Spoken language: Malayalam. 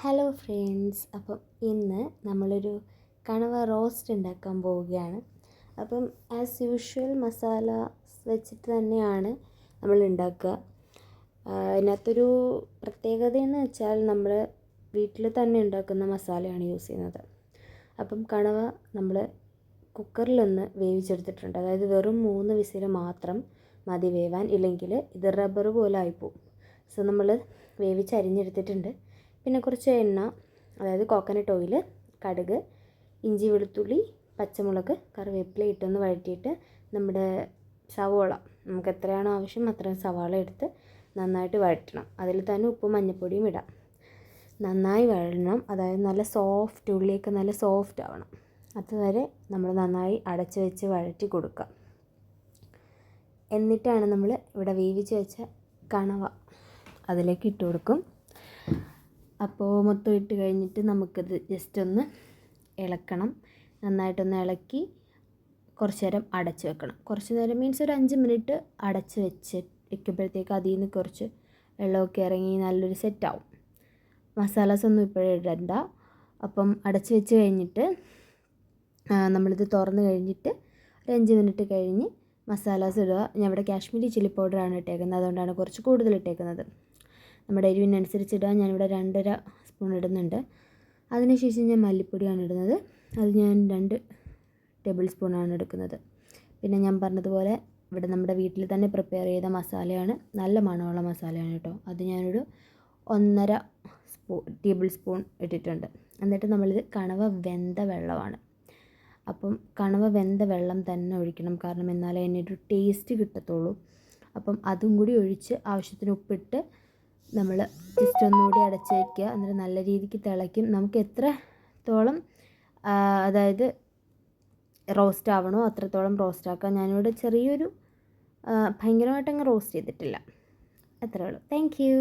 ഹലോ ഫ്രണ്ട്സ്, അപ്പം ഇന്ന് നമ്മളൊരു കണവ റോസ്റ്റ് ഉണ്ടാക്കാൻ പോവുകയാണ്. അപ്പം ആസ് യൂഷ്വൽ മസാല വെച്ചിട്ട് തന്നെയാണ് നമ്മൾ ഉണ്ടാക്കുക. അതിനകത്തൊരു പ്രത്യേകത എന്ന് വെച്ചാൽ നമ്മൾ വീട്ടിൽ തന്നെ ഉണ്ടാക്കുന്ന മസാലയാണ് യൂസ് ചെയ്യുന്നത്. അപ്പം കണവ നമ്മൾ കുക്കറിലൊന്ന് വേവിച്ചെടുത്തിട്ടുണ്ട്. അതായത് വെറും 3 വിസിൽ മാത്രം മതി വേവാൻ, ഇല്ലെങ്കിൽ ഇത് റബ്ബർ പോലെ ആയിപ്പോവും. സോ നമ്മൾ വേവിച്ചരിഞ്ഞെടുത്തിട്ടുണ്ട്. പിന്നെ കുറച്ച് എണ്ണ, അതായത് കോക്കനട്ട് ഓയിൽ, കടുക്, ഇഞ്ചി വെളുത്തുള്ളി, പച്ചമുളക്, കറിവേപ്പില ഇട്ടൊന്ന് വഴറ്റിയിട്ട് നമ്മുടെ സവാള, നമുക്ക് എത്രയാണോ ആവശ്യം അത്രയും സവാള എടുത്ത് നന്നായിട്ട് വഴറ്റണം. അതിൽ തന്നെ ഉപ്പും മഞ്ഞൾപ്പൊടിയും ഇടാം. നന്നായി വഴറ്റണം, അതായത് നല്ല സോഫ്റ്റ്, ഉള്ളിയൊക്കെ നല്ല സോഫ്റ്റ് ആവണം. അതുവരെ നമ്മൾ നന്നായി അടച്ച് വെച്ച് വഴറ്റി കൊടുക്കുക. എന്നിട്ടാണ് നമ്മൾ ഇവിടെ വേവിച്ച് വെച്ച കണവ അതിലേക്ക് ഇട്ട് കൊടുക്കും. അപ്പോൾ മൊത്തം ഇട്ട് കഴിഞ്ഞിട്ട് നമുക്കത് ജസ്റ്റ് ഒന്ന് ഇളക്കണം. നന്നായിട്ടൊന്ന് ഇളക്കി കുറച്ച് നേരം അടച്ച് വെക്കണം. കുറച്ച് നേരം മീൻസ് ഒരു 5 മിനിറ്റ് അടച്ച് വെക്കുമ്പോഴത്തേക്ക് അതിൽ നിന്ന് കുറച്ച് വെള്ളമൊക്കെ ഇറങ്ങി നല്ലൊരു സെറ്റാവും. മസാലാസ് ഒന്നും ഇപ്പോഴേ ഇടണ്ട. അപ്പം അടച്ച് വെച്ച് കഴിഞ്ഞിട്ട് നമ്മളിത് തുറന്ന് കഴിഞ്ഞിട്ട് ഒരു 5 മിനിറ്റ് കഴിഞ്ഞ് മസാലാസ് ഇടുക. ഞാൻ ഇവിടെ കാശ്മീരി ചില്ലി പൗഡറാണ് ഇട്ടേക്കുന്നത്, അതുകൊണ്ടാണ് കുറച്ച് കൂടുതൽ ഇട്ടേക്കുന്നത്. നമ്മുടെ എരിവിനനുസരിച്ച് ഇടുക. ഞാനിവിടെ 2.5 സ്പൂൺ ഇടുന്നുണ്ട്. അതിനുശേഷം ഞാൻ മല്ലിപ്പൊടിയാണ് ഇടുന്നത്. അത് ഞാൻ 2 ടേബിൾ സ്പൂണാണ് എടുക്കുന്നത്. പിന്നെ ഞാൻ പറഞ്ഞതുപോലെ ഇവിടെ നമ്മുടെ വീട്ടിൽ തന്നെ പ്രിപ്പയർ ചെയ്ത മസാലയാണ്, നല്ല മണമുള്ള മസാലയാണ് കേട്ടോ. അത് ഞാനൊരു 1.5 ടേബിൾ സ്പൂൺ ഇട്ടിട്ടുണ്ട്. എന്നിട്ട് നമ്മളിത് കണവ വെന്ത വെള്ളമാണ്. അപ്പം കണവ വെന്ത വെള്ളം തന്നെ ഒഴിക്കണം, കാരണം എന്നാലേ അതിനൊരു ടേസ്റ്റ് കിട്ടത്തുള്ളൂ. അപ്പം അതും കൂടി ഒഴിച്ച് ആവശ്യത്തിന് ഉപ്പിട്ട് നമ്മൾ ജസ്റ്റ് ഒന്നുകൂടി അടച്ച് വയ്ക്കുക. എന്നിട്ട് നല്ല രീതിക്ക് തിളയ്ക്കും. നമുക്ക് എത്രത്തോളം അതായത് റോസ്റ്റ് ആവണോ അത്രത്തോളം റോസ്റ്റ് ആക്കാം. ഞാനിവിടെ ചെറിയൊരു ഭയങ്കരമായിട്ടങ്ങ് റോസ്റ്റ് ചെയ്തിട്ടില്ല. അത്രേ ഉള്ളൂ. Thank you.